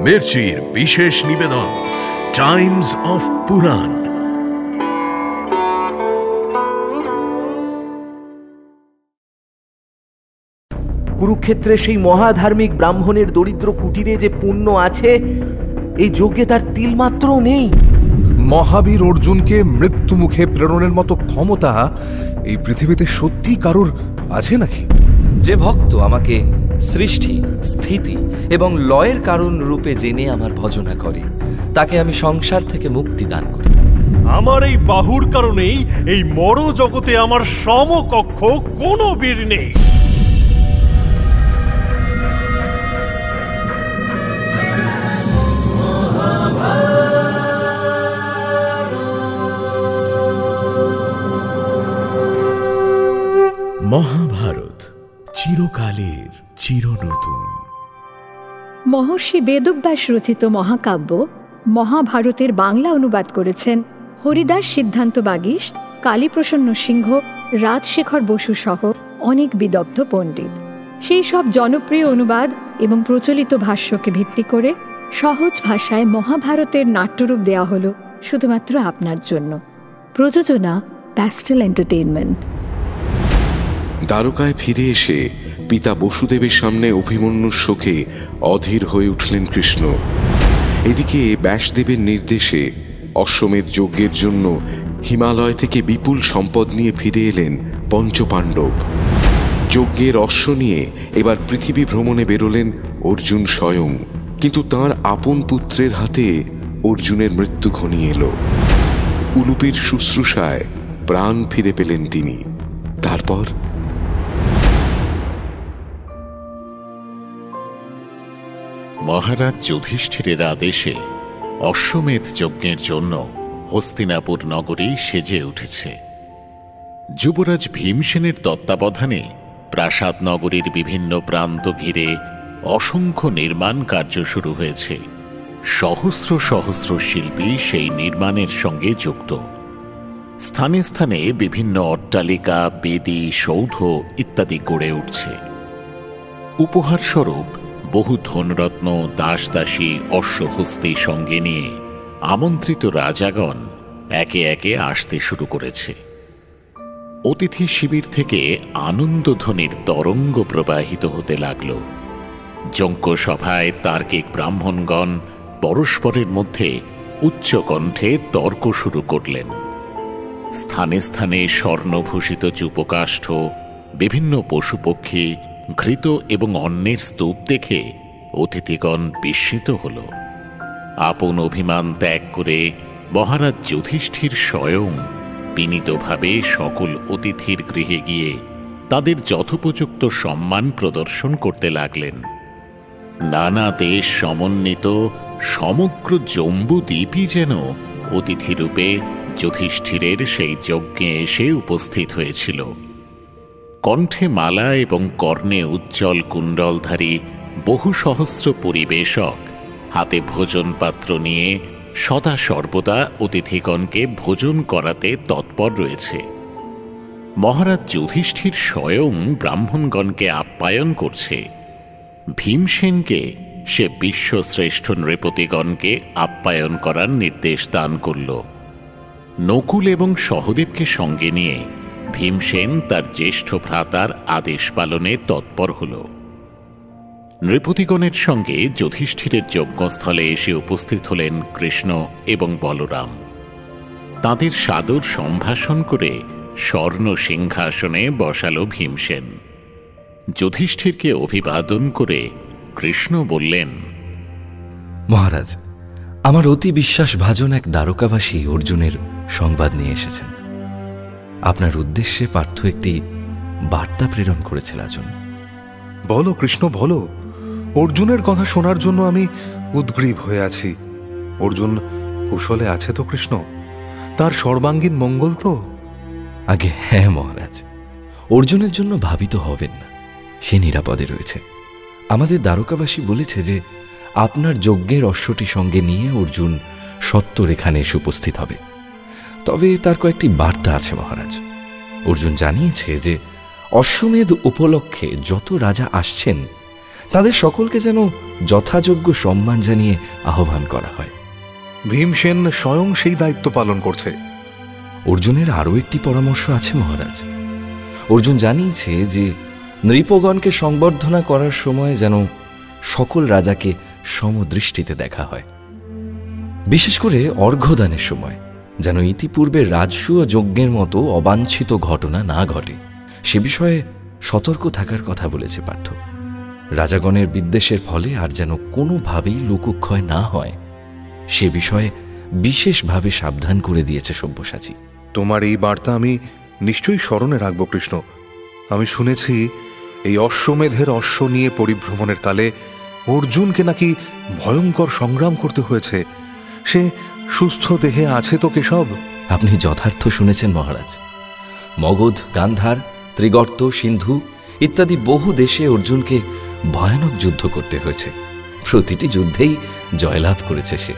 মির্চির বিশেষ নিবেদন Times of পুরাণ। কুরুক্ষেত্রে সেই মহাধার্মিক ব্রাহ্মণের দরিদ্র কুটিরে যে পুণ্য আছে, এই যজ্ঞে তার তিলমাত্র নেই। মহাবীর অর্জুনকে মৃত্যু মুখে প্রেরণের মতো ক্ষমতা এই পৃথিবীতে সত্যি কারোর আছে নাকি? যে ভক্ত আমাকে সৃষ্টি, স্থিতি এবং লয়ের কারণ রূপে জেনে আমার ভজনা করে, তাকে আমি সংসার থেকে মুক্তি দান করি। আমার এই বাহুর কারণেই এই মর জগতে আমার সমকক্ষ কোনো বীর নেই। মহাভারত চিরকালের চিরনতুন। মহর্ষি বেদব্যাস রচিত মহাকাব্য মহাভারতের বাংলা অনুবাদ করেছেন হরিদাস সিদ্ধান্ত বাগীশ, কালীপ্রসন্ন সিংহ, রাজশেখর বসু সহ অনেক বিদগ্ধ পণ্ডিত। সেই সব জনপ্রিয় অনুবাদ এবং প্রচলিত ভাষ্যকে ভিত্তি করে সহজ ভাষায় মহাভারতের নাট্যরূপ দেওয়া হল শুধুমাত্র আপনার জন্য। প্রযোজনা প্যাস্টেল এন্টারটেইনমেন্ট। দ্বারকায় ফিরে এসে পিতা বসুদেবের সামনে অভিমন্যুর শোকে অধীর হয়ে উঠলেন কৃষ্ণ। এদিকে ব্যাসদেবের নির্দেশে অশ্বমেধ যজ্ঞের জন্য হিমালয় থেকে বিপুল সম্পদ নিয়ে ফিরে এলেন পঞ্চপাণ্ডব। যজ্ঞের অশ্ব নিয়ে এবার পৃথিবী ভ্রমণে বেরোলেন অর্জুন স্বয়ং। কিন্তু তাঁর আপন পুত্রের হাতে অর্জুনের মৃত্যু ঘনিয়ে এলো। উলুপির শুশ্রূষায় প্রাণ ফিরে পেলেন তিনি। তারপর মহারাজ যুধিষ্ঠিরের আদেশে অশ্বমেধ যজ্ঞের জন্য হস্তিনাপুর নগরী সেজে উঠেছে। যুবরাজ ভীমসেনের তত্ত্বাবধানে প্রাসাদ নগরীর বিভিন্ন প্রান্ত ঘিরে অসংখ্য নির্মাণ কার্য শুরু হয়েছে। সহস্র সহস্র শিল্পী সেই নির্মাণের সঙ্গে যুক্ত। স্থানে স্থানে বিভিন্ন অট্টালিকা, বেদি, সৌধ ইত্যাদি গড়ে উঠছে। উপহারস্বরূপ বহু ধনরত্ন, দাসদাসী, অশ্বহস্তি সঙ্গে নিয়ে আমন্ত্রিত রাজাগণ একে একে আসতে শুরু করেছে। অতিথি শিবির থেকে আনন্দধ্বনির তরঙ্গ প্রবাহিত হতে লাগল। যজ্ঞ সভায় তার্কিক ব্রাহ্মণগণ পরস্পরের মধ্যে উচ্চকণ্ঠে তর্ক শুরু করলেন। স্থানে স্থানে স্বর্ণভূষিত চূপকাষ্ঠ, বিভিন্ন পশুপক্ষী, ঘৃত এবং অন্যের স্তূপ দেখে অতিথিগণ বিস্মিত হল। আপন অভিমান ত্যাগ করে মহারাজ যুধিষ্ঠির স্বয়ং বিনীতভাবে সকল অতিথির গৃহে গিয়ে তাদের যথোপযুক্ত সম্মান প্রদর্শন করতে লাগলেন। নানা দেশ সমন্বিত সমগ্র জম্বুদ্বীপই যেন অতিথিরূপে যুধিষ্ঠিরের সেই যজ্ঞে এসে উপস্থিত হয়েছিল। কণ্ঠে মালা এবং কর্ণে উজ্জ্বল কুণ্ডলধারী বহু সহস্র পরিবেশক হাতে ভোজন পাত্র নিয়ে সদা সর্বদা অতিথিগণকে ভোজন করাতে তৎপর রয়েছে। মহারাজ যুধিষ্ঠির স্বয়ং ব্রাহ্মণগণকে আপ্যায়ন করছে। ভীমসেনকে সে বিশ্বশ্রেষ্ঠ নৃপতিগণকে আপ্যায়ন করার নির্দেশ দান করল। নকুল এবং সহদেবকে সঙ্গে নিয়ে ভীমসেন তার জ্যেষ্ঠ ভ্রাতার আদেশ পালনে তৎপর হল। নৃপতিগণের সঙ্গে যুধিষ্ঠিরের যজ্ঞস্থলে এসে উপস্থিত হলেন কৃষ্ণ এবং বলরাম। তাদের সাদর সম্ভাষণ করে স্বর্ণ সিংহাসনে বসালো ভীমসেন। যুধিষ্ঠিরকে অভিবাদন করে কৃষ্ণ বললেন, মহারাজ, আমার অতি বিশ্বাসভাজন এক দ্বারকাবাসী অর্জুনের সংবাদ নিয়ে এসেছেন। আপনার উদ্দেশ্যে পার্থ একটি বার্তা প্রেরণ করেছে রাজন। বলো কৃষ্ণ, বলো। অর্জুনের কথা শোনার জন্য আমি উদ্গ্রীব হয়ে আছি। অর্জুন কুশলে আছে তো কৃষ্ণ? তার সর্বাঙ্গীন মঙ্গল তো? আগে হ্যাঁ মহারাজ, অর্জুনের জন্য ভাবিত হবেন না, সে নিরাপদে রয়েছে। আমাদের দ্বারকাবাসী বলেছে যে আপনার যজ্ঞের অশ্বটি সঙ্গে নিয়ে অর্জুন সত্বর এখানে এসে উপস্থিত হবে। তবে তার কয়েকটি বার্তা আছে মহারাজ। অর্জুন জানিয়েছে যে অশ্বমেধ উপলক্ষে যত রাজা আসছেন তাদের সকলকে যেন যথাযোগ্য সম্মান জানিয়ে আহ্বান করা হয়। ভীমসেন স্বয়ং সেই দায়িত্ব পালন করছে। অর্জুনের আরও একটি পরামর্শ আছে মহারাজ। অর্জুন জানিয়েছে যে নৃপগণকে সংবর্ধনা করার সময় যেন সকল রাজাকে সমদৃষ্টিতে দেখা হয়, বিশেষ করে অর্ঘ্যদানের সময় যেন ইতিপূর্বে রাজসূয় যজ্ঞের মতো অবাঞ্ছিত ঘটনা না ঘটে, সে বিষয়ে সতর্ক থাকার কথা বলেছে পার্থ। রাজাগণের বিদ্বেষের ফলে আর যেন কোনোভাবেই লোকক্ষয় না হয়, সে বিষয়ে বিশেষভাবে সাবধান করে দিয়েছে সব্যসাচী। তোমার এই বার্তা আমি নিশ্চয়ই স্মরণে রাখব কৃষ্ণ। আমি শুনেছি এই অশ্বমেধের অশ্ব নিয়ে পরিভ্রমণের কালে অর্জুনকে নাকি ভয়ঙ্কর সংগ্রাম করতে হয়েছে। সে সুস্থ দেহে আছে তো কেশব? আপনি যথার্থ শুনেছেন মহারাজ। মগধ, গান্ধার, ত্রিগর্ত, সিন্ধু ইত্যাদি বহু দেশে অর্জুনকে ভয়ানক যুদ্ধ করতে হয়েছে। প্রতিটি যুদ্ধেই জয়লাভ করেছে সে,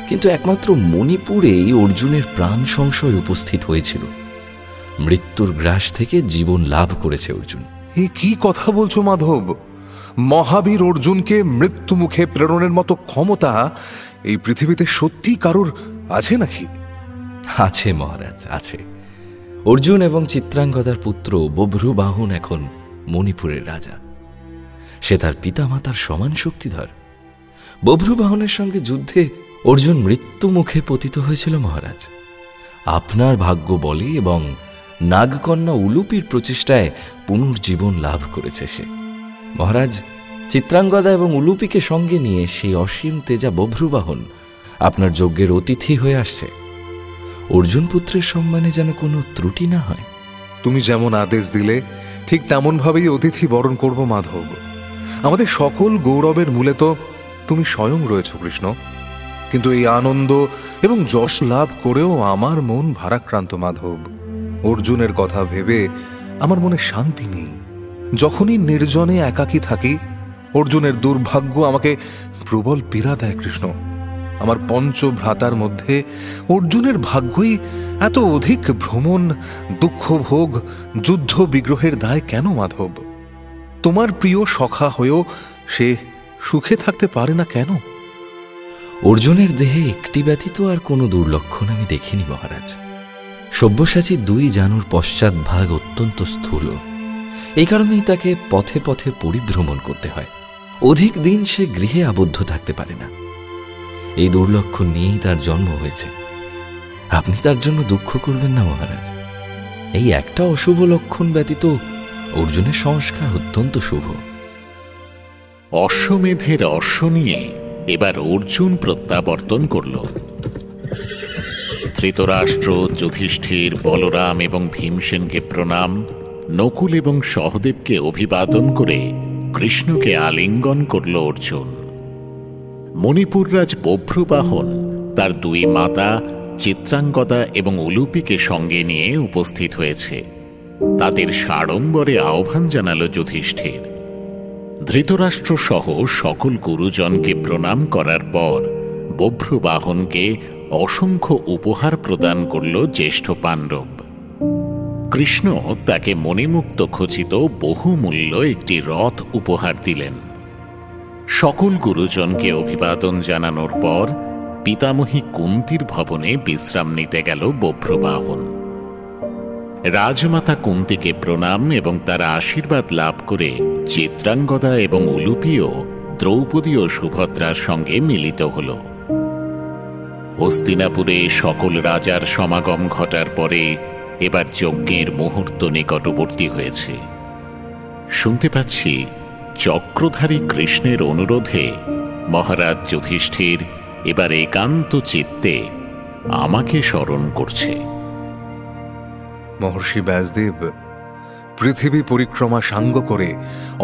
কিন্তু একমাত্র মণিপুরেই অর্জুনের প্রাণ সংশয় উপস্থিত হয়েছিল। মৃত্যুর গ্রাস থেকে জীবন লাভ করেছে অর্জুন। এ কি কথা বলছো মাধব? মহাবীর অর্জুনকে মৃত্যুমুখে প্রেরণের মতো ক্ষমতা এই পৃথিবীতে সত্যি কারুর আছে নাকি? আছে মহারাজ, আছে। অর্জুন এবং চিত্রাঙ্গদার পুত্র বভ্রুবাহন এখন মণিপুরের রাজা। সে তার পিতামাতার সমান শক্তিধর। বভ্রুবাহনের সঙ্গে যুদ্ধে অর্জুন মৃত্যুমুখে পতিত হয়েছিল মহারাজ। আপনার ভাগ্য বলে এবং নাগকন্যা উলুপির প্রচেষ্টায় পুনর্জীবন লাভ করেছে সে। মহারাজ, চিত্রাঙ্গদা এবং উলুপিকে সঙ্গে নিয়ে সেই অসীম তেজা বভ্রুবাহন আপনার যজ্ঞের অতিথি হয়ে আসছে। অর্জুন পুত্রের সম্মানে যেন কোনো ত্রুটি না হয়। তুমি যেমন আদেশ দিলে ঠিক তেমনভাবেই অতিথি বরণ করব মাধব। আমাদের সকল গৌরবের মূলে তো তুমি স্বয়ং রয়েছ কৃষ্ণ। কিন্তু এই আনন্দ এবং যশ লাভ করেও আমার মন ভারাক্রান্ত মাধব। অর্জুনের কথা ভেবে আমার মনে শান্তি নেই। যখনই নির্জনে একাকী থাকি, অর্জুনের দুর্ভাগ্য আমাকে প্রবল পীড়া দেয় কৃষ্ণ। আমার পঞ্চভ্রাতার মধ্যে অর্জুনের ভাগ্যই এত অধিক ভ্রমণ, দুঃখ ভোগ, যুদ্ধ বিগ্রহের দায় কেন মাধব? তোমার প্রিয় সখা হয়েও সে সুখে থাকতে পারে না কেন? অর্জুনের দেহে একটি ব্যতীত আর কোনো দুর্লক্ষণ আমি দেখিনি মহারাজ। সব্যসাচী 2 জানুর পশ্চাৎভাগ অত্যন্ত স্থূল, এই কারণেই তাকে পথে পথে পরিভ্রমণ করতে হয়। অধিক দিন সে গৃহে আবদ্ধ থাকতে পারে না। এই দুর্লক্ষণ নিয়েই তার জন্ম হয়েছে। আপনি তার জন্য দুঃখ করবেন না মহারাজ। এই একটা অশুভ লক্ষণ ব্যতীত অর্জুনের সংস্কার অত্যন্ত শুভ। অশ্বমেধের অশ্ব নিয়ে এবার অর্জুন প্রত্যাবর্তন করল। ধৃতরাষ্ট্র, যুধিষ্ঠির, বলরাম এবং ভীমসেনকে প্রণাম, নকুল এবং সহদেবকে অভিবাদন করে কৃষ্ণকে আলিঙ্গন করল অর্জুন। মণিপুররাজ বভ্রুবাহন তার 2 মাতা চিত্রাঙ্গদা এবং উলুপিকে সঙ্গে নিয়ে উপস্থিত হয়েছে। তাদের সাড়ম্বরে আহ্বান জানাল যুধিষ্ঠির। ধৃতরাষ্ট্র সহ সকল গুরুজনকে প্রণাম করার পর বভ্রুবাহনকে অসংখ্য উপহার প্রদান করল জ্যেষ্ঠ পাণ্ডব। কৃষ্ণ তাকে মণিমুক্ত খচিত বহুমূল্য একটি রথ উপহার দিলেন। সকল গুরুজনকে অভিবাদন জানানোর পর পিতামহী কুন্তির ভবনে বিশ্রাম নিতে গেল বভ্রুবাহন। রাজমাতা কুন্তিকে প্রণাম এবং তার আশীর্বাদ লাভ করে চিত্রাঙ্গদা এবং উলুপিও দ্রৌপদী ও সুভদ্রার সঙ্গে মিলিত হল। হস্তিনাপুরে সকল রাজার সমাগম ঘটার পরে এবার যজ্ঞের মুহূর্ত নিকটবর্তী হয়েছে। শুনতে পাচ্ছি চক্রধারী কৃষ্ণের অনুরোধে মহারাজ যুধিষ্ঠির এবার একান্ত চিত্তে আমাকে স্মরণ করছে। মহর্ষি ব্যাসদেব পৃথিবী পরিক্রমা সাঙ্গ করে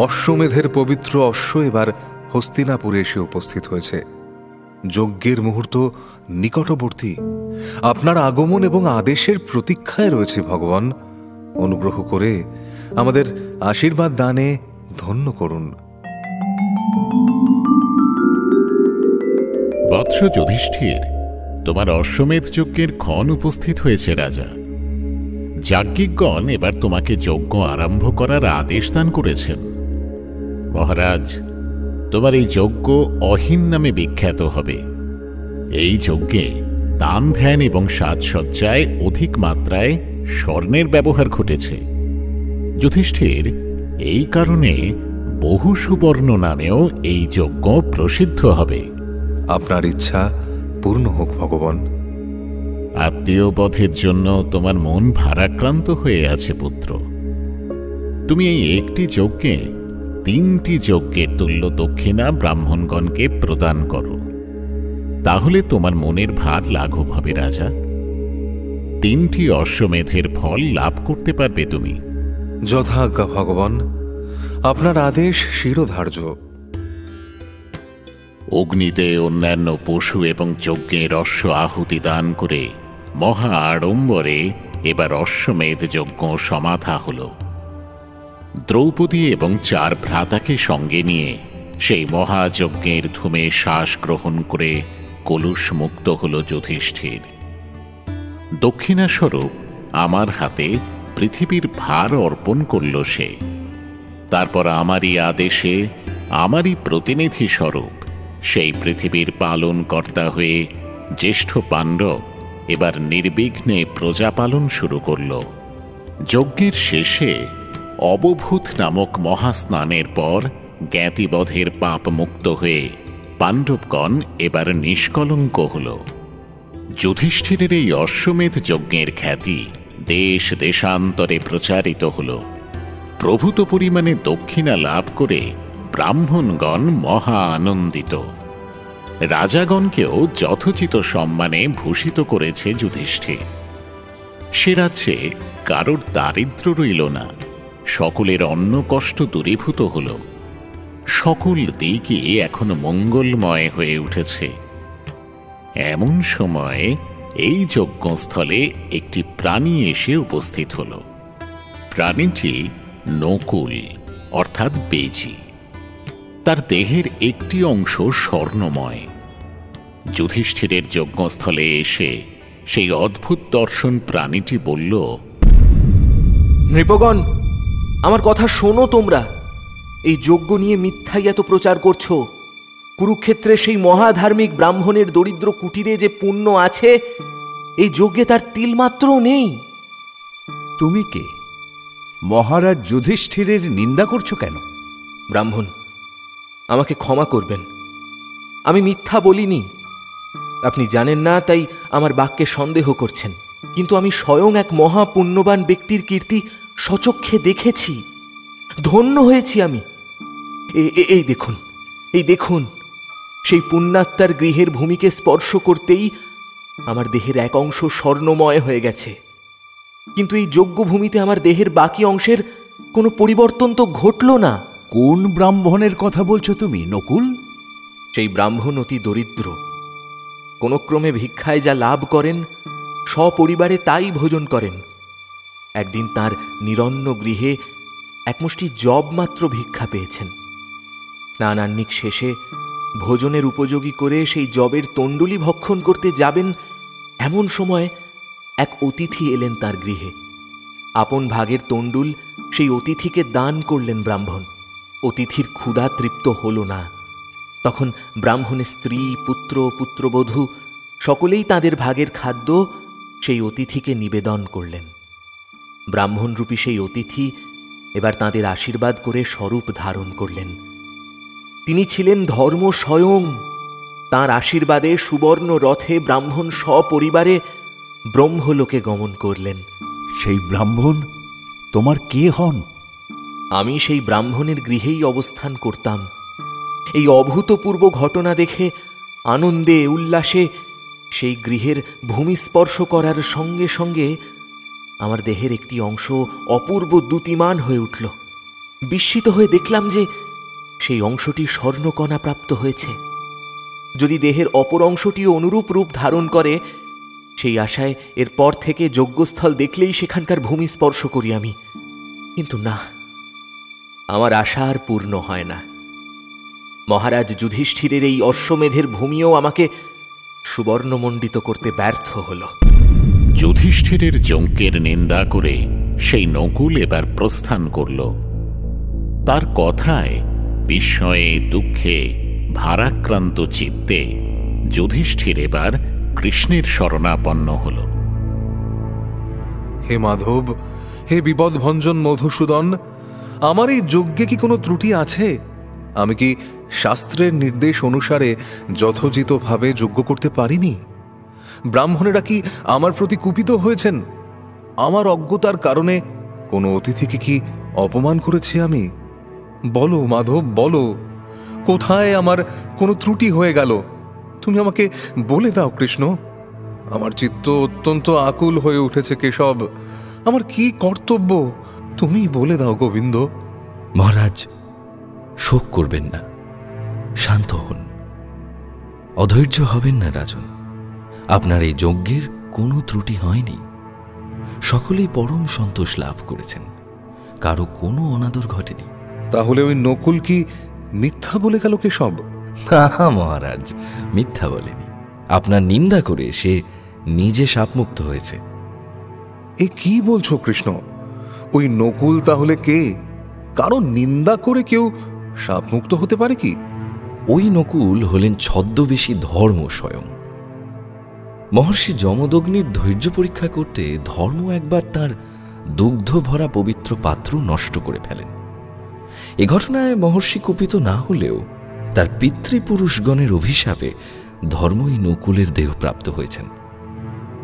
অশ্বমেধের পবিত্র অশ্ব এবার হস্তিনাপুরে এসে উপস্থিত হয়েছে। যজ্ঞের মুহূর্ত নিকটবর্তী। আপনার আগমন এবং আদেশের প্রতীক্ষায় রয়েছে ভগবান। অনুগ্রহ করে আমাদের আশীর্বাদ দানে ধন্য করুন। বৎস যুধিষ্ঠির, তোমার অশ্বমেধ যজ্ঞের ক্ষণ উপস্থিত হয়েছে রাজা। যাজ্ঞিকগণ এবার তোমাকে যজ্ঞ আরম্ভ করার আদেশ দান করেছেন। মহারাজ, তোমার এই যজ্ঞ অহিন নামে বিখ্যাত হবে। এই যজ্ঞে দান ধ্যান এবং সাজসজ্জায় অধিক মাত্রায় স্বর্ণের ব্যবহার ঘটেছে। যুধিষ্ঠির, এই কারণে বহু সুবর্ণ নামেও এই যজ্ঞ প্রসিদ্ধ হবে। আপনার ইচ্ছা পূর্ণ হোক ভগবান। আত্মীয় বধের জন্য তোমার মন ভারাক্রান্ত হয়ে আছে পুত্র। তুমি এই একটি যজ্ঞে 3টি যজ্ঞের তুল্য দক্ষিণা ব্রাহ্মণগণকে প্রদান করো, তাহলে তোমার মনের ভার লাঘব হবে রাজা। 3টি অশ্বমেধের ফল লাভ করতে পারবে তুমি। যথাজ্ঞা ভগবান, আপনার আদেশ শিরোধার্য। অগ্নিতে অন্যান্য পশু এবং যজ্ঞের অশ্ব আহুতি দান করে মহা আড়ম্বরে এবার অশ্বমেধ যজ্ঞ সমাধা হল। দ্রৌপদী এবং 4 ভ্রাতাকে সঙ্গে নিয়ে সেই মহাযজ্ঞের ধূমে শ্বাস গ্রহণ করে কলুষ মুক্ত হল যুধিষ্ঠির। দক্ষিণাস্বরূপ আমার হাতে পৃথিবীর ভার অর্পণ করল সে। তারপর আমারই আদেশে, আমারই প্রতিনিধি স্বরূপ সেই পৃথিবীর পালন কর্তা হয়ে জ্যেষ্ঠ পাণ্ডব এবার নির্বিঘ্নে প্রজা পালন শুরু করল। যজ্ঞের শেষে অবভূত নামক মহাস্নানের পর জ্ঞাতিবধের পাপ মুক্ত হয়ে পাণ্ডবগণ এবার নিষ্কলঙ্ক হল। যুধিষ্ঠিরের এই অশ্বমেধ যজ্ঞের খ্যাতি দেশ দেশান্তরে প্রচারিত হল। প্রভূত পরিমাণে দক্ষিণা লাভ করে ব্রাহ্মণগণ মহা আনন্দিত। রাজাগণকেও যথোচিত সম্মানে ভূষিত করেছে যুধিষ্ঠির। সে রাজ্যে কারোর দারিদ্র রইল না, সকলের অন্ন কষ্ট দূরীভূত হল। সকল দিকই এখন মঙ্গলময় হয়ে উঠেছে। এমন সময়ে এই যজ্ঞস্থলে একটি প্রাণী এসে উপস্থিত হল। প্রাণীটি নকুল অর্থাৎ বেজি। তার দেহের একটি অংশ স্বর্ণময়। যুধিষ্ঠিরের যজ্ঞস্থলে এসে সেই অদ্ভুত দর্শন প্রাণীটি বলল, নৃপগণ, আমার কথা শোনো তোমরা। এই যজ্ঞ নিয়ে মিথ্যাই এত প্রচার করছো। কুরুক্ষেত্রে সেই মহাধার্মিক ব্রাহ্মণের দরিদ্র কুটিরে যে পুণ্য আছে, এই যজ্ঞে তার তিলমাত্রও নেই। তুমি কে? মহারাজ যুধিষ্ঠিরের নিন্দা করছো কেন? ব্রাহ্মণ, আমাকে ক্ষমা করবেন, আমি মিথ্যা বলিনি। আপনি জানেন না, তাই আমার বাক্যে সন্দেহ করছেন। কিন্তু আমি স্বয়ং এক মহাপুণ্যবান ব্যক্তির কীর্তি স্বচক্ষে দেখেছি, ধন্য হয়েছি আমি। এই দেখুন, এই দেখুন, সেই পুণ্যাত্মার গৃহের ভূমিকে স্পর্শ করতেই আমার দেহের এক অংশ স্বর্ণময় হয়ে গেছে। কিন্তু এই যজ্ঞভূমিতে আমার দেহের বাকি অংশের কোনো পরিবর্তন তো ঘটল না। কোন ব্রাহ্মণের কথা বলছো তুমি নকুল? সেই ব্রাহ্মণ অতি দরিদ্র। কোনো ক্রমে ভিক্ষায় যা লাভ করেন, সপরিবারে তাই ভোজন করেন। একদিন তার নিরন্ন গৃহে একমুষ্টি জব মাত্র ভিক্ষা পেয়েছেন। স্নানান্নিক শেষে ভোজনের উপযোগী করে সেই জবের তণ্ডুলি ভক্ষণ করতে যাবেন, এমন সময় এক অতিথি এলেন তার গৃহে। আপন ভাগের তণ্ডুল সেই অতিথিকে দান করলেন ব্রাহ্মণ। অতিথির ক্ষুধা তৃপ্ত হল না। তখন ব্রাহ্মণের স্ত্রী, পুত্র, পুত্রবধূ সকলেই তাদের ভাগের খাদ্য সেই অতিথিকে নিবেদন করলেন। ব্রাহ্মণরূপী সেই অতিথি এবার তাঁদের আশীর্বাদ করে স্বরূপ ধারণ করলেন। তিনি ছিলেন ধর্ম স্বয়ং। তাঁর আশীর্বাদে সুবর্ণ রথে ব্রাহ্মণ সপরিবারে ব্রহ্মলোকে গমন করলেন। সেই ব্রাহ্মণ তোমার কে হন? আমি সেই ব্রাহ্মণের গৃহেই অবস্থান করতাম। এই অভূতপূর্ব ঘটনা দেখে আনন্দে উল্লাসে সেই গৃহের ভূমি স্পর্শ করার সঙ্গে সঙ্গে আমার দেহের একটি অংশ অপূর্ব দ্যুতিমান হয়ে উঠল। বিস্মিত হয়ে দেখলাম যে সেই অংশটি স্বর্ণকণা প্রাপ্ত হয়েছে। যদি দেহের অপর অংশটিও অনুরূপ রূপ ধারণ করে, সেই আশায় এরপর থেকে যজ্ঞস্থল দেখলেই সেখানকার ভূমি স্পর্শ করি আমি। কিন্তু না, আমার আশা আর পূর্ণ হয় না। মহারাজ যুধিষ্ঠিরের এই অশ্বমেধের ভূমিও আমাকে সুবর্ণমণ্ডিত করতে ব্যর্থ হল। যুধিষ্ঠিরের যজ্ঞের নিন্দা করে সেই নকুল এবার প্রস্থান করল। তার কথায় বিস্ময়ে দুঃখে ভারাক্রান্ত চিত্তে যুধিষ্ঠির এবার কৃষ্ণের শরণাপন্ন হল। হে মাধব, হে বিপদভঞ্জন মধুসূদন, আমার এই যজ্ঞে কি কোনো ত্রুটি আছে? আমি কি শাস্ত্রের নির্দেশ অনুসারে যথোচিতভাবে যজ্ঞ করতে পারিনি? ব্রাহ্মণেরা কি আমার প্রতি কুপিত হয়েছেন? আমার অজ্ঞতার কারণে কোনো অতিথিকে কি অপমান করেছি আমি? বলো মাধব, বলো, কোথায় আমার কোনো ত্রুটি হয়ে গেল? তুমি আমাকে বলে দাও কৃষ্ণ। আমার চিত্ত অত্যন্ত আকুল হয়ে উঠেছে কেশব। আমার কি কর্তব্য তুমি বলে দাও গোবিন্দ। মহারাজ, শোক করবেন না, শান্ত হন, অধৈর্য হবেন না রাজন। আপনার এই যজ্ঞের কোনো ত্রুটি হয়নি। সকলেই পরম সন্তোষ লাভ করেছেন, কারো কোনো অনাদর ঘটেনি। তাহলে ওই নকুল কি মিথ্যা বলে গেল কেশব? না মহারাজ, মিথ্যা বলেনি। আপনার নিন্দা করে সে নিজে শাপমুক্ত হয়েছে। এ কি বলছো কৃষ্ণ? ওই নকুল তাহলে কে? কারণ নিন্দা করে কেউ শাপমুক্ত হতে পারে কি? ওই নকুল হলেন ছদ্মবেশী ধর্ম স্বয়ং। মহর্ষি যমদগ্নির ধৈর্য পরীক্ষা করতে ধর্ম একবার তার দুগ্ধ ভরা পবিত্র পাত্র নষ্ট করে ফেলেন। এ ঘটনায় মহর্ষি কুপিত না হলেও তার পিতৃপুরুষগণের অভিশাপে ধর্মই নকুলের দেহ প্রাপ্ত হয়েছেন।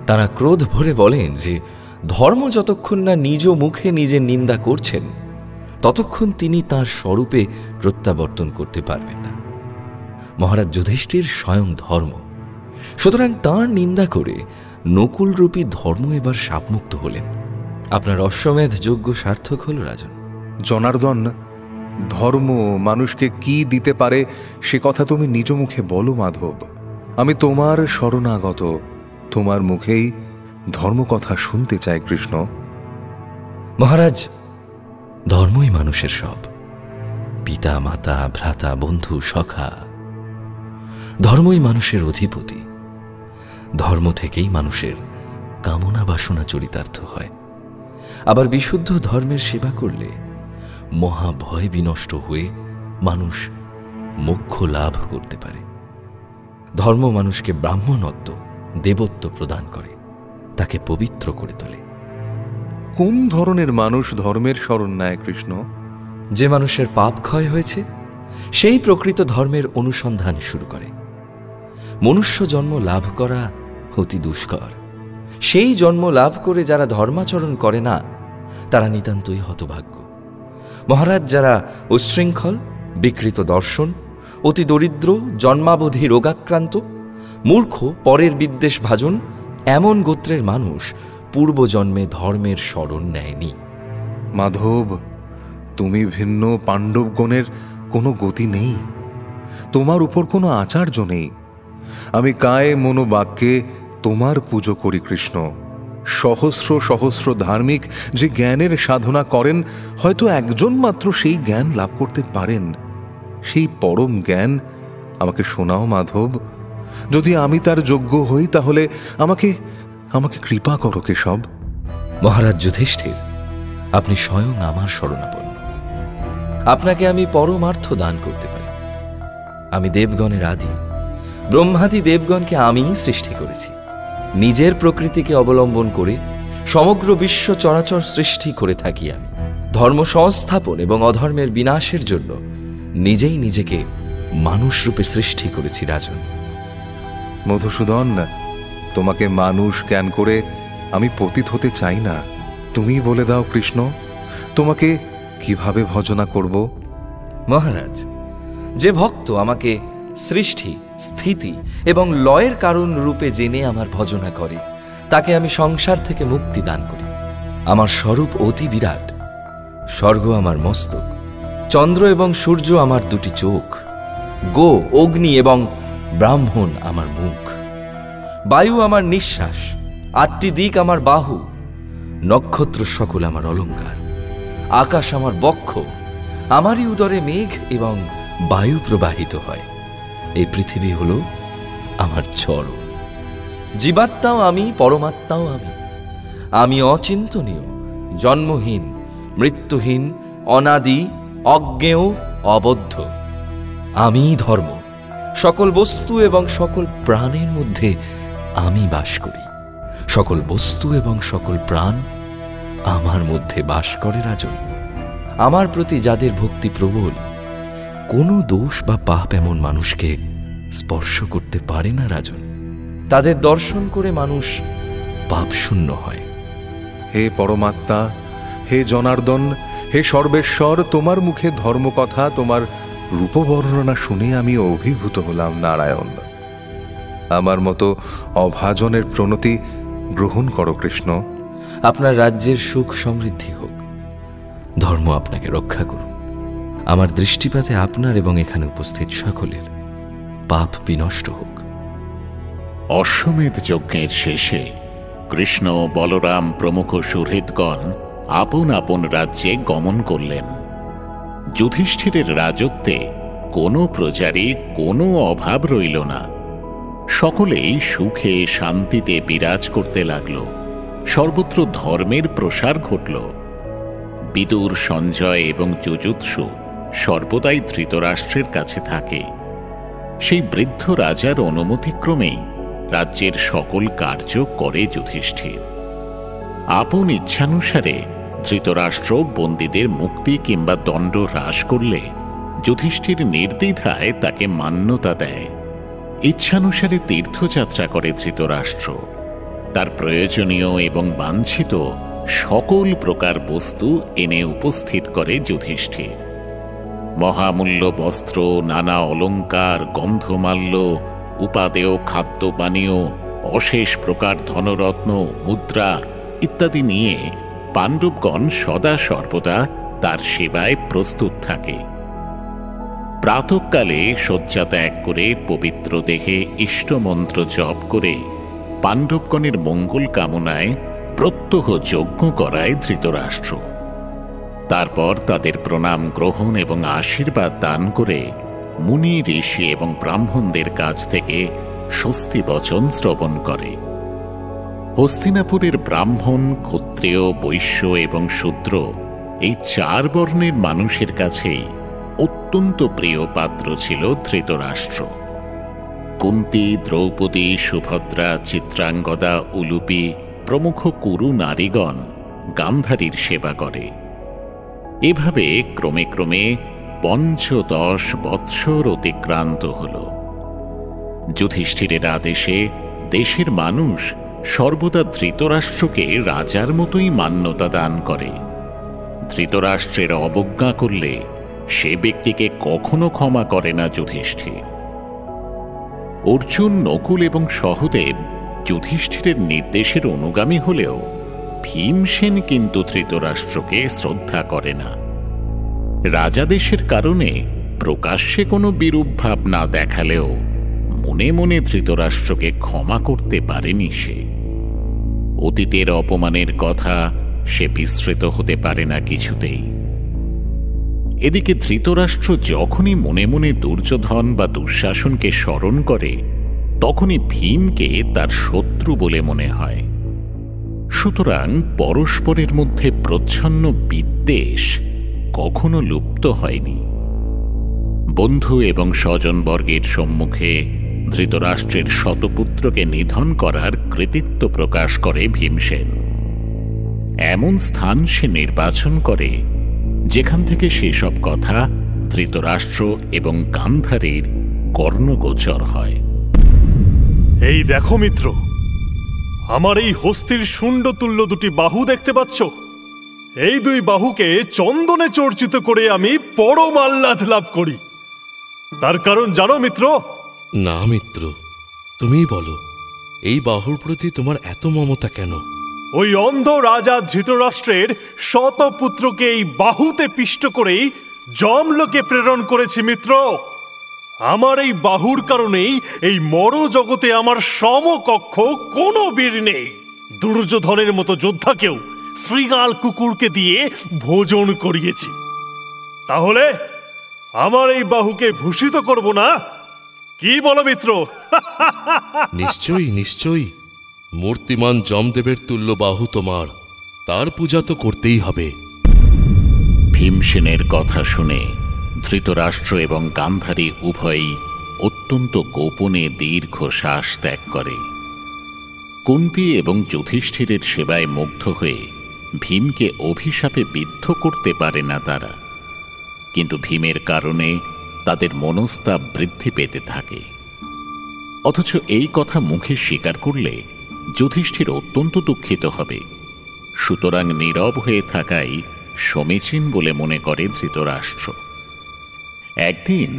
তারা ক্রোধ ভরে বলেন যে ধর্ম যতক্ষণ না নিজ মুখে নিজের নিন্দা করছেন ততক্ষণ তিনি তার স্বরূপে প্রত্যাবর্তন করতে পারবেন না। মহারাজ যুধিষ্ঠির স্বয়ং ধর্ম, সুতরাং তাঁর নিন্দা করে নকুলরূপী ধর্ম এবার শাপমুক্ত হলেন। আপনার অশ্বমেধ যজ্ঞ সার্থক হল রাজন। জনার্দন, ধর্ম মানুষকে কি দিতে পারে সে কথা তুমি নিজ মুখে বলো মাধব। আমি তোমার শরণাগত, তোমার মুখেই ধর্ম কথা শুনতে চাই কৃষ্ণ। মহারাজ, ধর্মই মানুষের সব, পিতা মাতা ভ্রাতা বন্ধু সখা, ধর্মই মানুষের অধিপতি। ধর্ম থেকেই মানুষের কামনা বাসনা চরিতার্থ হয়। আবার বিশুদ্ধ ধর্মের সেবা করলে মহাভয় বিনষ্ট হয়ে মানুষ মোক্ষ লাভ করতে পারে। ধর্ম মানুষকে ব্রাহ্মণত্ব, দেবত্ব প্রদান করে, তাকে পবিত্র করে তোলে। কোন ধরনের মানুষ ধর্মের শরণ নেয় কৃষ্ণ? যে মানুষের পাপ ক্ষয় হয়েছে সেই প্রকৃত ধর্মের অনুসন্ধান শুরু করে। মনুষ্য জন্ম লাভ করা অতি দুষ্কর। সেই জন্ম লাভ করে যারা ধর্মাচরণ করে না তারা নিতান্তই হতভাগ্য। মহারাজ, যারা উচ্ছৃঙ্খল, বিকৃত দর্শন, অতি দরিদ্র, জন্মাবধি রোগাক্রান্ত, মূর্খ, পরের বিদ্বেষ ভাজন, এমন গোত্রের মানুষ পূর্বজন্মে ধর্মের শরণ নেয়নি। মাধব, তুমি ভিন্ন, পাণ্ডবগণের কোনো গতি নেই, তোমার উপর কোনো আচার্য নেই। আমি কায়ে মনোবাক্যে তোমার পুজো করি কৃষ্ণ। সহস্র সহস্র ধার্মিক যে জ্ঞানের সাধনা করেন, হয়তো একজন মাত্র সেই জ্ঞান লাভ করতে পারেন। সেই পরম জ্ঞান আমাকে শোনাও মাধব। যদি আমি তার যোগ্য হই তাহলে আমাকে আমাকে কৃপা করো কেশব। মহারাজ যুধিষ্ঠির, আপনি স্বয়ং আমার শরণাপন্ন। আপনাকে আমি পরমার্থ দান করতে পারি। আমি দেবগণের আদি, ব্রহ্মাদি দেবগণকে আমিই সৃষ্টি করেছি। নিজের প্রকৃতিকে অবলম্বন করে সমগ্র বিশ্ব চরাচর সৃষ্টি করে থাকি আমি। ধর্ম সংস্থাপন এবং অধর্মের বিনাশের জন্য নিজেই নিজেকে মানুষ রূপে সৃষ্টি করেছি রাজন। মধুসূদন, তোমাকে মানুষ জ্ঞান করে আমি পতিত হতে চাই না। তুমি বলে দাও কৃষ্ণ, তোমাকে কিভাবে ভজনা করব? মহারাজ, যে ভক্ত আমাকে সৃষ্টি, স্থিতি এবং লয়ের কারণ রূপে জেনে আমার ভজনা করে তাকে আমি সংসার থেকে মুক্তি দান করি। আমার স্বরূপ অতি বিরাট। স্বর্গ আমার মস্তক, চন্দ্র এবং সূর্য আমার দুটি চোখ, গো, অগ্নি এবং ব্রাহ্মণ আমার মুখ, বায়ু আমার নিঃশ্বাস, 8টি দিক আমার বাহু, নক্ষত্র সকল আমার অলঙ্কার, আকাশ আমার বক্ষ, আমারই উদরে মেঘ এবং বায়ু প্রবাহিত হয়। এই পৃথিবী হল আমার চরণ। জীবাত্মাও আমি, পরমাত্মাও আমি। আমি অচিন্তনীয়, জন্মহীন, মৃত্যুহীন, অনাদি, অজ্ঞেয়, অবদ্ধ। আমিই ধর্ম। সকল বস্তু এবং সকল প্রাণের মধ্যে আমি বাস করি। সকল বস্তু এবং সকল প্রাণ আমার মধ্যে বাস করে রাজন। আমার প্রতি যাদের ভক্তি প্রবল, কোনো দোষ বা পাপ এমন মানুষকে স্পর্শ করতে পারে না রাজন। তাদের দর্শন করে মানুষ পাপ শূন্য হয়। হে পরমাত্মা, হে জনার্দন, হে সর্বেশ্বর, তোমার মুখে ধর্মকথা, তোমার রূপবর্ণনা শুনে আমি অভিভূত হলাম নারায়ণ। আমার মতো অভাজনের প্রণতি গ্রহণ করো কৃষ্ণ। আপনার রাজ্যের সুখ সমৃদ্ধি হোক, ধর্ম আপনাকে রক্ষা করুন। আমার দৃষ্টিপাতে আপনার এবং এখানে উপস্থিত সকলের পাপ বিনষ্ট হোক। অশ্বমেধ যজ্ঞের শেষে কৃষ্ণ, বলরাম প্রমুখ সুহৃদগণ আপন আপন রাজ্যে গমন করলেন। যুধিষ্ঠিরের রাজত্বে কোনো প্রজারই কোনো অভাব রইল না। সকলেই সুখে শান্তিতে বিরাজ করতে লাগল। সর্বত্র ধর্মের প্রসার ঘটল। বিদুর, সঞ্জয় এবং যুযুৎসু সর্বদাই ধৃতরাষ্ট্রের কাছে থাকে। সেই বৃদ্ধ রাজার অনুমতিক্রমেই রাজ্যের সকল কার্য করে যুধিষ্ঠির। আপন ইচ্ছানুসারে ধৃতরাষ্ট্র বন্দীদের মুক্তি কিংবা দণ্ড হ্রাস করলে যুধিষ্ঠির নির্দ্বিধায় তাকে মান্যতা দেয়। ইচ্ছানুসারে তীর্থযাত্রা করে ধৃতরাষ্ট্র। তার প্রয়োজনীয় এবং বাঞ্ছিত সকল প্রকার বস্তু এনে উপস্থিত করে যুধিষ্ঠির। মহামূল্য বস্ত্র, নানা অলঙ্কার, গন্ধমাল্য, উপাদেয় খাদ্য পানীয়, অশেষ প্রকার ধনরত্ন, মুদ্রা ইত্যাদি নিয়ে পাণ্ডবগণ সদা সর্বদা তার সেবায় প্রস্তুত থাকে। প্রাতঃকালে শয্যা ত্যাগ করে পবিত্র দেহে ইষ্টমন্ত্র জপ করে পাণ্ডবগণের মঙ্গল কামনায় প্রত্যহ যজ্ঞ করায় ধৃতরাষ্ট্র। তারপর তাদের প্রণাম গ্রহণ এবং আশীর্বাদ দান করে মুনি, ঋষি এবং ব্রাহ্মণদের কাছ থেকে স্বস্তি বচন শ্রবণ করে। হস্তিনাপুরের ব্রাহ্মণ, ক্ষত্রিয়, বৈশ্য এবং শূদ্র এই চার বর্ণের মানুষের কাছেই অত্যন্ত প্রিয় পাত্র ছিল ধৃতরাষ্ট্র। কুন্তী, দ্রৌপদী, সুভদ্রা, চিত্রাঙ্গদা, উলুপী প্রমুখ কুরু নারীগণ গান্ধারীর সেবা করে। এভাবে ক্রমে ক্রমে ৫-১০ বৎসর অতিক্রান্ত হল। যুধিষ্ঠিরের আদেশে দেশের মানুষ সর্বদা ধৃতরাষ্ট্রকে রাজার মতোই মান্যতা দান করে। ধৃতরাষ্ট্রের অবজ্ঞা করলে সে ব্যক্তিকে কখনো ক্ষমা করে না যুধিষ্ঠির। অর্জুন, নকুল এবং সহদেব যুধিষ্ঠিরের নির্দেশের অনুগামী হলেও ভীমসেন কিন্তু ধৃতরাষ্ট্রকে শ্রদ্ধা করে না। রাজাদেশের কারণে প্রকাশ্যে কোনো বিরূপ ভাব না দেখালেও মনে মনে ধৃতরাষ্ট্রকে ক্ষমা করতে পারেনি সে। অতীতের অপমানের কথা সে বিস্মৃত হতে পারে না কিছুতেই। এদিকে ধৃতরাষ্ট্র যখনই মনে মনে দুর্যোধন বা দুঃশাসনকে স্মরণ করে তখনই ভীমকে তার শত্রু বলে মনে হয়। সুতরাং পরস্পরের মধ্যে প্রচ্ছন্ন বিদ্বেষ কখনো লুপ্ত হয়নি। বন্ধু এবং স্বজনবর্গের সম্মুখে ধৃতরাষ্ট্রের শতপুত্রকে নিধন করার কৃতিত্ব প্রকাশ করে ভীমসেন। এমন স্থান সে নির্বাচন করে যেখান থেকে সেসব কথা ধৃতরাষ্ট্র এবং গান্ধারীর কর্ণগোচর হয়। এই দেখো মিত্র, আমার এই হস্তির শুণ্ডতুল্য দুটি বাহু দেখতে পাচ্ছ? এই দুই বাহুকে চন্দনে চর্চিত করে আমি পরম আহ্লাদ লাভ করি। তার কারণ জানো মিত্র? না মিত্র, তুমিই বলো, এই বাহুর প্রতি তোমার এত মমতা কেন? ওই অন্ধ রাজা ধৃতরাষ্ট্রের শতপুত্রকে এই বাহুতে পিষ্ট করেই যমলোকে প্রেরণ করেছি মিত্র। আমার এই বাহুর কারণেই এই মর জগতে আমার সমকক্ষ কোনো বীর নেই। দুর্যোধনের মতো যোদ্ধাকেও শ্রীগাল কুকুরকে দিয়ে ভোজন করিয়েছি। তাহলে আমার এই বাহুকে ভূষিত করব না? কি বলো মিত্র? নিশ্চয়ই নিশ্চয়ই, মূর্তিমান যমদেবের তুল্য বাহু তোমার, তার পূজা তো করতেই হবে। ভীমসেনের কথা শুনে ধৃতরাষ্ট্র এবং গান্ধারী উভয়ই অত্যন্ত গোপনে দীর্ঘ শ্বাস ত্যাগ করে। কুন্তী এবং যুধিষ্ঠিরের সেবায় মুগ্ধ হয়ে ভীমকে অভিশাপে বিদ্ধ করতে পারে না তারা, কিন্তু ভীমের কারণে তাদের মনস্তাপ বৃদ্ধি পেতে থাকে। অথচ এই কথা মুখে স্বীকার করলে যুধিষ্ঠির অত্যন্ত দুঃখিত হবে, সুতরাং নীরব হয়ে থাকাই সমীচীন বলে মনে করে ধৃতরাষ্ট্র। একদিন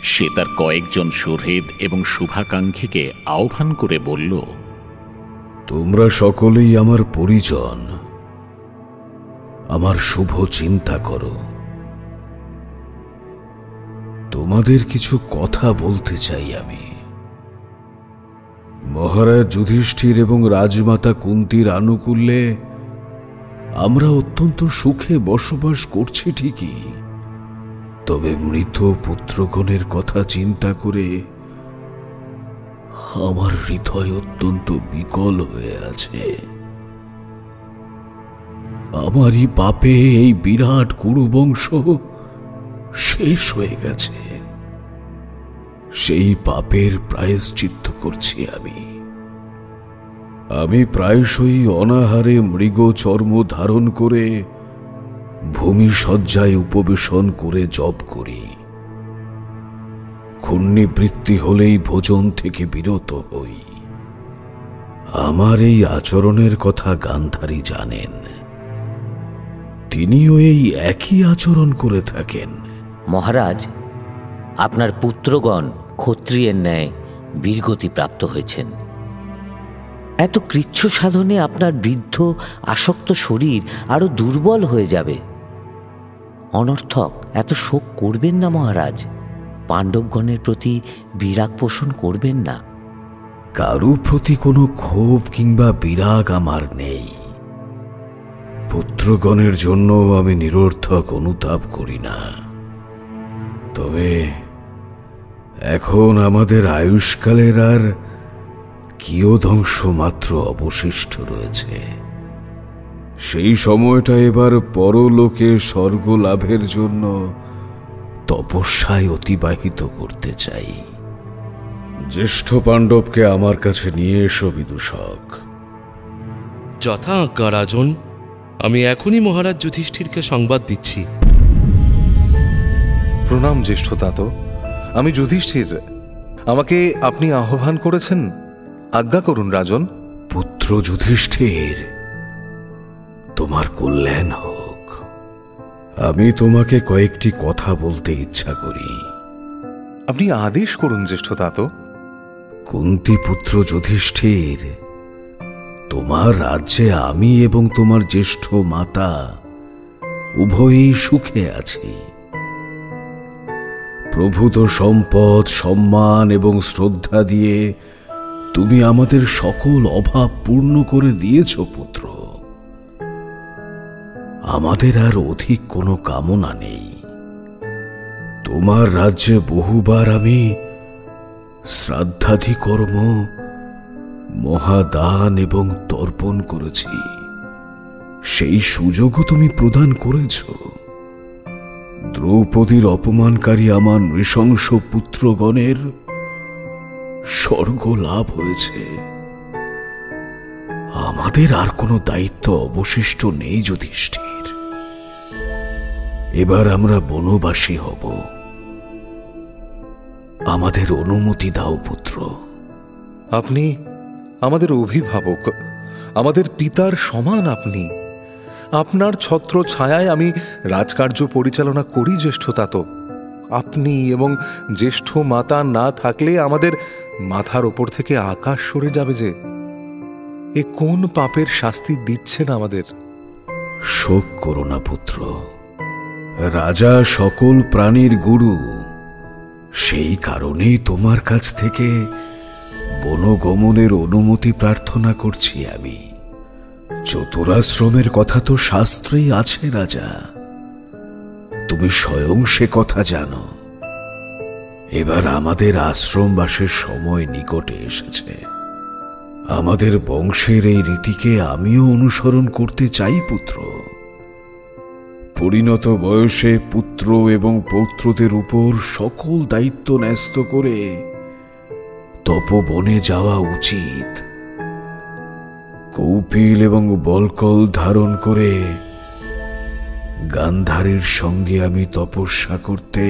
সে তার কয়েকজন সুহৃদ এবং শুভাকাঙ্ক্ষীকে আহ্বান করে বলল, তোমরা সকলেই আমার পরিজন, আমার শুভ চিন্তা করো। তোমাদের কিছু কথা বলতে চাই আমি। মহারাজ যুধিষ্ঠির এবং রাজমাতা কুন্তীর আনুকূল্যে আমরা অত্যন্ত সুখে বসবাস করছি ঠিকই, তবে মৃত পুত্রগণের কথা চিন্তা করে আমার হৃদয় অত্যন্ত বিকল হয়ে আছে। আমারই পাপে এই বিরাট কুরুবংশ শেষ হয়ে গেছে। সেই পাপের প্রায়শ্চিত্ত করছি আমি প্রায়শই অনাহারে মৃগ চর্ম ধারণ করে ভূমি শয্যায় উপবেশন করে জপ করি। ক্ষুণ্ণিবৃত্তি হলেই ভোজন থেকে বিরত হই। আমার এই আচরণের কথা গান্ধারী জানেন, তিনিও এই একই আচরণ করে থাকেন। মহারাজ, আপনার পুত্রগণ ক্ষত্রিয়ের ন্যায় বীরগতি প্রাপ্ত হয়েছেন। এত কৃচ্ছ সাধনে আপনার বৃদ্ধ আসক্ত শরীর আরো দুর্বল হয়ে যাবে। অনর্থক এত শোক করবেন না মহারাজ। পাণ্ডবগণের প্রতি বিরাগ পোষণ করবেন না। কারো প্রতি কোনো ক্ষোভ কিংবা বিরাগ আমার নেই। পুত্রগণের জন্য আমি নিরর্থক অনুতাপ করি না। তবে এখন আমাদের আয়ুষ্কালের আর কিয়দংশ মাত্র অবশিষ্ট রয়েছে। সেই সময়টা এবার পরলোকে স্বর্গ লাভের জন্য তপস্যায় অতিবাহিত করতে চাই। জ্যেষ্ঠ পাণ্ডবকে আমার কাছে নিয়ে এসো বিদূষক। যথা আজ্ঞা রাজন, আমি এখনই মহারাজ যুধিষ্ঠিরকে সংবাদ দিচ্ছি। প্রণাম জ্যেষ্ঠ তাতো, আমি যুধিষ্ঠির। আমাকে আপনি আহ্বান করেছেন, আজ্ঞা করুন রাজন। পুত্র যুধিষ্ঠির, তোমার কল্যাণ হোক। আমি তোমাকে কয়েকটি কথা বলতে ইচ্ছা করি। আপনি আদেশ করুন জ্যেষ্ঠ তাতো। কুন্তী পুত্র যুধিষ্ঠির, তোমার রাজ্যে আমি এবং তোমার জ্যেষ্ঠ মাতা উভয়ই সুখে আছি। প্রভূত সম্পদ, সম্মান এবং শ্রদ্ধা দিয়ে তুমি আমাদের সকল অভাব পূর্ণ করে দিয়েছ পুত্র। আমাদের আর অধিক কোনো কামনা নেই। তোমার রাজ্যে বহুবার আমি শ্রাদ্ধাদি কর্ম, মহাদান এবং তর্পণ করেছি। সেই সুযোগও তুমি প্রদান করেছ। দ্রৌপদীর অপমানকারী আমার নৃশংস পুত্রগণের স্বর্গ লাভ হয়েছে। আমাদের আর কোনো দায়িত্ব অবশিষ্ট নেই যুধিষ্ঠির। এবার আমরা বনবাসী হব। আমাদের অনুমতি দাও পুত্র। আপনি আমাদের অভিভাবক, আমাদের পিতার সমান। আপনি, আপনার ছত্র ছায়ায় আমি রাজকার্য পরিচালনা করি জ্যেষ্ঠ তাতো। আপনি এবং জ্যেষ্ঠ মাতা না থাকলে আমাদের মাথার ওপর থেকে আকাশ সরে যাবে যে। এ কোন পাপের শাস্তি দিচ্ছেন আমাদের? শোক করো না পুত্র। রাজা সকল প্রাণীর গুরু। সেই কারণেই তোমার কাছ থেকে বনগমনের অনুমতি প্রার্থনা করছি আমি। চতুরাশ্রমের কথা তো শাস্ত্রেই আছে রাজা, তুমি স্বয়ং সে কথা জানো। এবার আমাদের আশ্রমবাসের সময় নিকটে এসেছে। আমাদের বংশের এই রীতিকে আমিও অনুসরণ করতে চাই পুত্র। পরিণত বয়সে পুত্র এবং পৌত্রদের উপর সকল দায়িত্ব ন্যস্ত করে তপবনে যাওয়া উচিত। কৌপিল এবং বলকল ধারণ করে গান্ধারীর সঙ্গে আমি তপস্যা করতে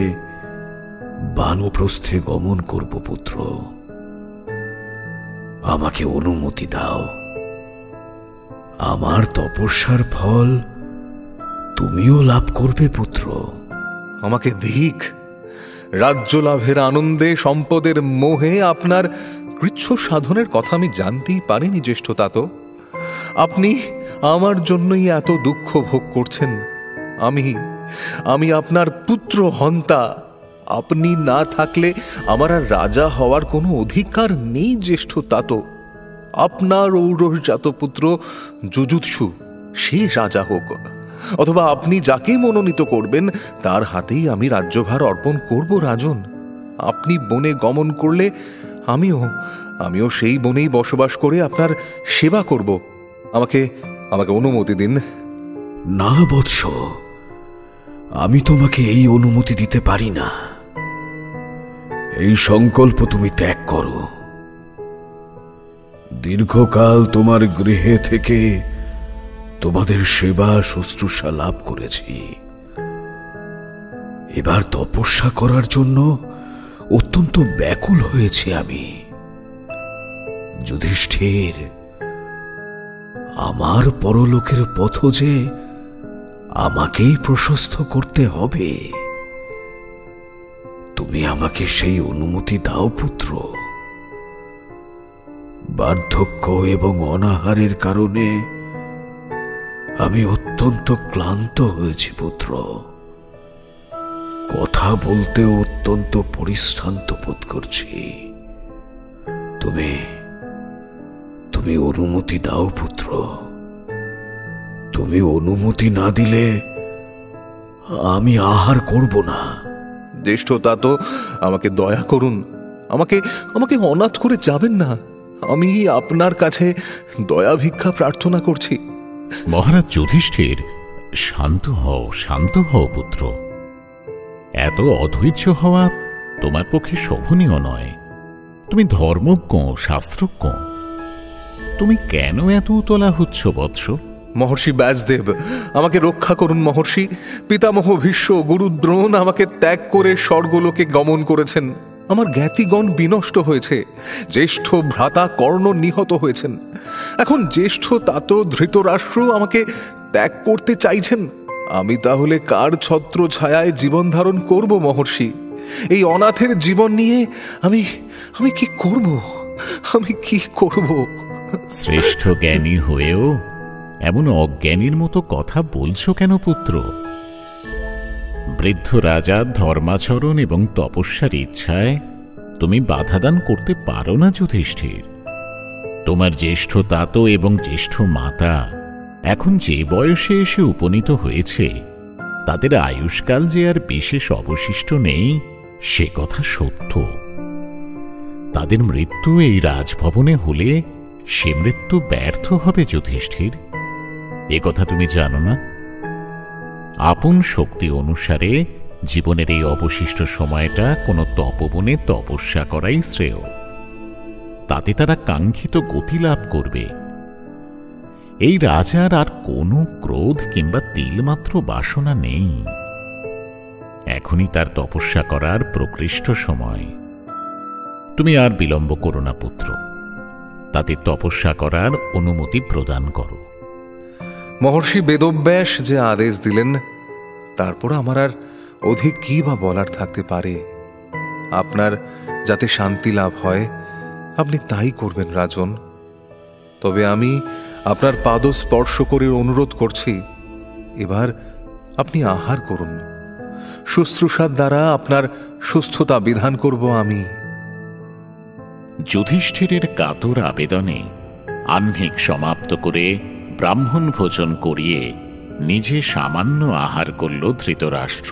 বানপ্রস্থে গমন করব পুত্র। আমাকে অনুমতি দাও। আমার তপস্যার ফল তুমিও লাভ করবে পুত্র। আমাকে ধিক! রাজ্য লাভের আনন্দে, সম্পদের মোহে আপনার কৃচ্ছ সাধনের কথা আমি জানতেই পারিনি জ্যেষ্ঠতাত। আপনি আমার জন্যই এত দুঃখ ভোগ করছেন। আমি আপনার পুত্র হন্তা। আপনি না থাকলে আমার আর রাজা হওয়ার কোনো অধিকার নেই জ্যেষ্ঠতাত। আপনার ঔরসজাত পুত্র যুযুৎসু সে রাজা হোক, অথবা আপনি যাকে মনোনীত করবেন তার হাতেই আমি রাজ্যভার অর্পণ করব রাজন। আপনি বনে গমন করলে আমিও সেই বনেই বসবাস করে আপনার সেবা করব। আমাকে অনুমতি দিন। না বৎস, আমি তোমাকে এই অনুমতি দিতে পারি না। এই সংকল্প তুমি ত্যাগ করো। দীর্ঘকাল তোমার গৃহে থেকে তোমাদের সেবা শুশ্রূষা লাভ করেছি। এবার তপস্যা করার জন্য অত্যন্ত ব্যাকুল হয়েছি আমি। যুধিষ্ঠির, আমার পরলোকের পথ যে আমাকেই প্রশস্ত করতে হবে। তুমি আমাকে সেই অনুমতি দাও পুত্র। বার্ধক্য এবং অনাহারের কারণে আমি অত্যন্ত ক্লান্ত হয়েছি পুত্র। কথা বলতে অত্যন্ত পরিশ্রান্ত বোধ করছি। তুমি অনুমতি দাও পুত্র। তুমি অনুমতি না দিলে আমি আহার করব না। জ্যেষ্ঠতাত, আমাকে দয়া করুন। আমাকে অনাথ করে যাবেন না। আমি আপনার কাছে দয়া ভিক্ষা প্রার্থনা করছি। মহারাজ যুধিষ্ঠির, শান্ত হও পুত্র। এত অধৈর্য হওয়া তোমার পক্ষে শোভনীয় নয়। তুমি ধর্মজ্ঞ, শাস্ত্রজ্ঞ। তুমি কেন এত উতলা হচ্ছ বৎস? মহর্ষি ব্যাসদেব, আমাকে রক্ষা করুন মহর্ষি। পিতামহ ভীষ্ম, গুরু দ্রোণ আমাকে ত্যাগ করে স্বর্গলোকে গমন করেছেন। আমার জ্ঞাতিগণ বিনষ্ট হয়েছে। জ্যেষ্ঠ ভ্রাতা কর্ণ নিহত হয়েছেন। এখন জ্যেষ্ঠ তাত ধৃতরাষ্ট্র আমাকে ত্যাগ করতে চাইছেন। আমি তাহলে কার ছত্র ছায়ায় জীবন ধারণ করব মহর্ষি? এই অনাথের জীবন নিয়ে আমি কি করব? শ্রেষ্ঠ জ্ঞানী হয়েও এমন অজ্ঞানীর মতো কথা বলছো কেন পুত্র? বৃদ্ধ রাজা ধর্মাচরণ এবং তপস্যার ইচ্ছায় তুমি বাধাদান করতে পারো না যুধিষ্ঠির। তোমার জ্যেষ্ঠ তাত এবং জ্যেষ্ঠ মাতা এখন যে বয়সে এসে উপনীত হয়েছে, তাদের আয়ুষ্কাল যে আর বিশেষ অবশিষ্ট নেই সে কথা সত্য। তাদের মৃত্যু এই রাজভবনে হলে সে মৃত্যু ব্যর্থ হবে যুধিষ্ঠির। এ কথা তুমি জানো না? আপন শক্তি অনুসারে জীবনের এই অবশিষ্ট সময়টা কোনো তপবনে তপস্যা করাই শ্রেয়। তাতে তারা কাঙ্ক্ষিত গতি লাভ করবে। এই রাজার আর কোনো ক্রোধ কিংবা তিলমাত্র বাসনা নেই। এখনই তার তপস্যা করার প্রকৃষ্ট সময়। তুমি আর বিলম্ব করো না পুত্র। তাতে তপস্যা করার অনুমতি প্রদান করো। মহর্ষি বেদব্যাস যে আদেশ দিলেন, তারপর আমার আর অধিক কি বা বলার থাকতে পারে? আপনার যাতে শান্তি লাভ হয় আপনি তাই করবেন রাজন। তবে আমি আপনার পাদ স্পর্শ করে অনুরোধ করছি, এবার আপনি আহার করুন। শুশ্রূষার দ্বারা আপনার সুস্থতা বিধান করব আমি। যুধিষ্ঠিরের কাতর আবেদনে আহ্নিক সমাপ্ত করে ব্রাহ্মণ ভোজন করিয়ে নিজে সামান্য আহার করল ধৃতরাষ্ট্র।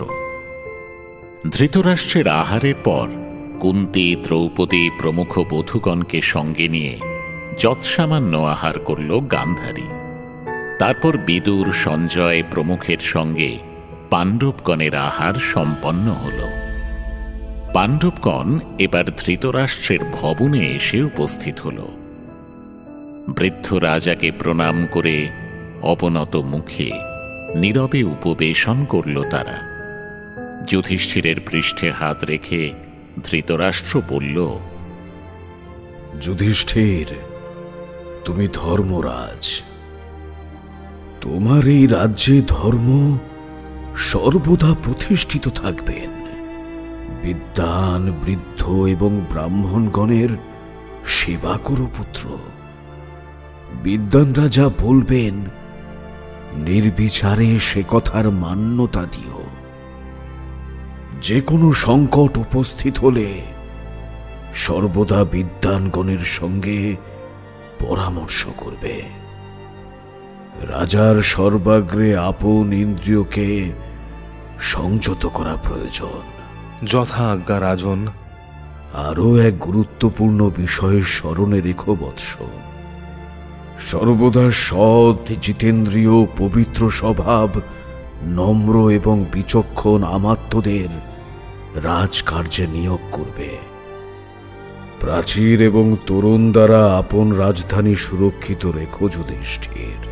ধৃতরাষ্ট্রের আহারের পর কুন্তী, দ্রৌপদী প্রমুখ বধূগণকে সঙ্গে নিয়ে যৎসামান্য আহার করল গান্ধারী। তারপর বিদুর, সঞ্জয় প্রমুখের সঙ্গে পাণ্ডবগণের আহার সম্পন্ন হল। পাণ্ডবগণ এবার ধৃতরাষ্ট্রের ভবনে এসে উপস্থিত হল। বৃদ্ধ রাজাকে প্রণাম করে অবনত মুখে নীরবে উপবেশন করল তারা। যুধিষ্ঠিরের পৃষ্ঠে হাত রেখে ধৃতরাষ্ট্র বলল, যুধিষ্ঠির, তুমি ধর্মরাজ। তোমার এই রাজ্যে ধর্ম সর্বদা প্রতিষ্ঠিত থাকবেন। বিদ্বান, বৃদ্ধ এবং ব্রাহ্মণগণের সেবা করো পুত্র। বিদ্বানরা যা বলবেন নির্বিচারে সে কথার মান্যতা দিও। যে কোনো সংকট উপস্থিত হলে সর্বদা বিদ্বানগণের সঙ্গে পরামর্শ করবে। রাজার সর্বাগ্রে আপন ইন্দ্রিয়কে সংযত করা প্রয়োজন। যথা আজ্ঞা রাজন। আরও এক গুরুত্বপূর্ণ বিষয় স্মরণে রেখো বৎস। সর্বদা সৎ, জিতেন্দ্রীয়, পবিত্র স্বভাব, নম্র এবং বিচক্ষণ আমাত্যদের রাজকার্যে নিয়োগ করবে। প্রাচীর এবং তরুণ দ্বারা আপন রাজধানী সুরক্ষিত রেখো যুধিষ্ঠির।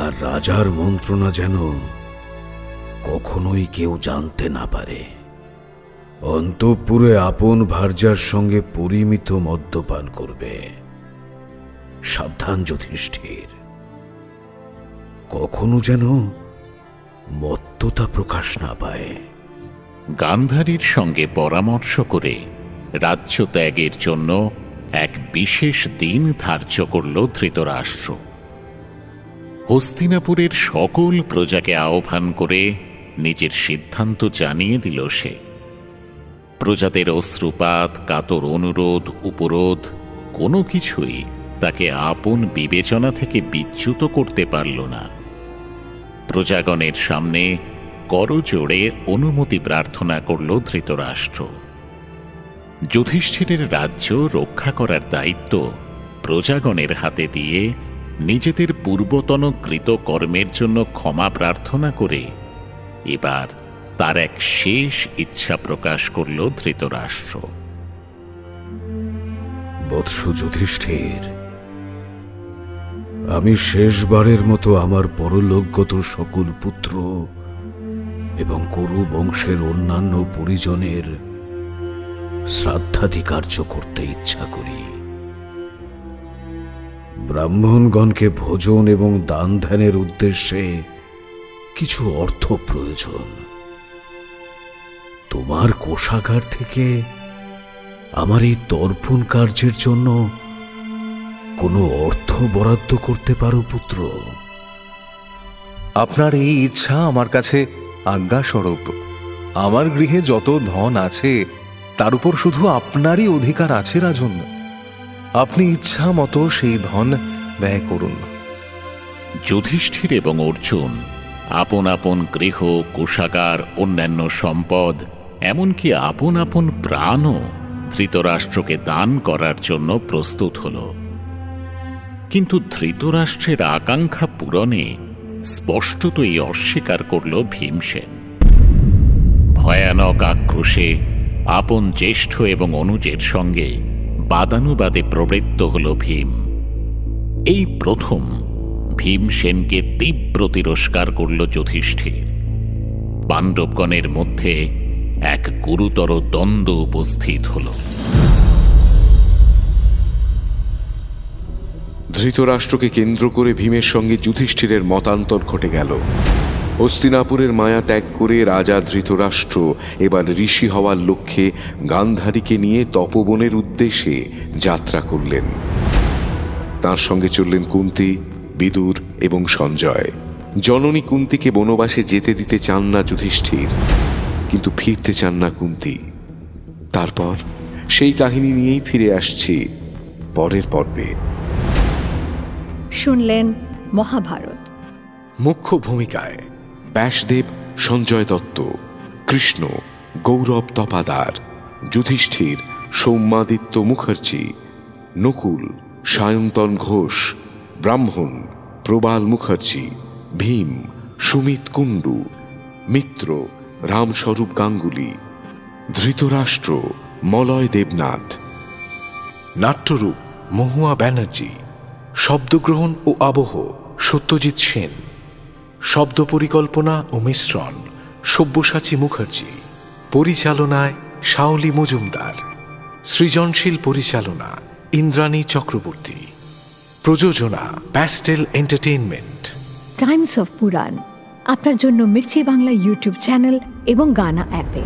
আর রাজার মন্ত্রণা যেন কখনোই কেউ জানতে না পারে। অন্তঃপুরে আপন ভার্যার সঙ্গে পরিমিত মদ্যপান করবে। সাবধান যুধিষ্ঠির, কখনো যেন মত্ততা প্রকাশ না পায়। গান্ধারীর সঙ্গে পরামর্শ করে রাজ্য ত্যাগের জন্য এক বিশেষ দিন ধার্য করল ধৃতরাষ্ট্র। হস্তিনাপুরের সকল প্রজাকে আহ্বান করে নিজের সিদ্ধান্ত জানিয়ে দিল সে। প্রজাদের অশ্রুপাত, কাতর অনুরোধ, উপরোধ কোনো কিছুই তাকে আপন বিবেচনা থেকে বিচ্যুত করতে পারল না। প্রজাগণের সামনে করজোড়ে অনুমতি প্রার্থনা করল ধৃতরাষ্ট্র। যুধিষ্ঠিরের রাজ্য রক্ষা করার দায়িত্ব প্রজাগণের হাতে দিয়ে নিজেদের পূর্বতন কৃত কর্মের জন্য ক্ষমা প্রার্থনা করে এবার তার এক শেষ ইচ্ছা প্রকাশ করল ধৃতরাষ্ট্র। বৎস যুধিষ্ঠির, আমি শেষবারের মতো আমার পরলোকগত সকল পুত্র এবং কুরু বংশের অন্যান্য পরিজনের শ্রাদ্ধাদি কার্য করতে ইচ্ছা করি। ব্রাহ্মণগণকে ভোজন এবং দান ধ্যানের উদ্দেশ্যে কিছু অর্থ প্রয়োজন। তোমার কোষাগার থেকে আমার এই তর্পণ কার্যের জন্য কোনো অর্থ বরাদ্দ করতে পারো পুত্র? আপনার এই ইচ্ছা আমার কাছে আজ্ঞাস্বরূপ। আমার গৃহে যত ধন আছে তার উপর শুধু আপনারই অধিকার আছে রাজন। আপনি ইচ্ছা মতো সেই ধন ব্যয় করুন। যুধিষ্ঠির এবং অর্জুন আপন আপন গৃহ, কোষাগার, অন্যান্য সম্পদ, এমনকি আপন আপন প্রাণও ধৃতরাষ্ট্রকে দান করার জন্য প্রস্তুত হল। কিন্তু ধৃতরাষ্ট্রের আকাঙ্ক্ষা পূরণে স্পষ্টতই অস্বীকার করল ভীমসেন। ভয়ানক আক্রোশে আপন জ্যেষ্ঠ এবং অনুজের সঙ্গে বাদানুবাদে প্রবৃত্ত হল ভীম। এই প্রথম ভীমসেনকে তীব্র তিরস্কার করল যুধিষ্ঠির। পাণ্ডবগণের মধ্যে এক গুরুতর দ্বন্দ্ব উপস্থিত হল। ধৃতরাষ্ট্রকে কেন্দ্র করে ভীমের সঙ্গে যুধিষ্ঠিরের মতান্তর ঘটে গেল। হস্তিনাপুরের মায়া ত্যাগ করে রাজা ধৃতরাষ্ট্র এবার ঋষি হওয়ার লক্ষ্যে গান্ধারীকে নিয়ে তপবনের উদ্দেশ্যে যাত্রা করলেন। তার সঙ্গে চললেন কুন্তী, বিদুর এবং সঞ্জয়। জননী কুন্তীকে বনবাসে যেতে দিতে চান না যুধিষ্ঠির, কিন্তু ফিরতে চান না কুন্তী। তারপর সেই কাহিনী নিয়েই ফিরে আসছি পরের পর্বে। শুনলেন মহাভারত। মুখ্য ভূমিকায় ব্যাসদেব সঞ্জয় দত্ত, কৃষ্ণ গৌরব তপাদার, যুধিষ্ঠির সৌম্যাদিত্য মুখার্জি, নকুল সায়ন্তন ঘোষ, ব্রাহ্মণ প্রবাল মুখার্জি, ভীম সুমিত কুণ্ডু, মিত্র রামস্বরূপ গাঙ্গুলি, ধৃতরাষ্ট্র মলয় দেবনাথ, নাট্যরূপ মহুয়া ব্যানার্জি, শব্দগ্রহণ ও আবহ সত্যজিৎ সেন, শব্দ পরিকল্পনা ও মিশ্রণ সব্যসাচী মুখার্জি, পরিচালনায় শাওলি মজুমদার, সৃজনশীল পরিচালনা ইন্দ্রাণী চক্রবর্তী, প্রযোজনা প্যাস্টেল এন্টারটেইনমেন্ট। টাইমস অফ পুরাণ আপনার জন্য মির্চি বাংলা ইউটিউব চ্যানেল এবং গানা অ্যাপে।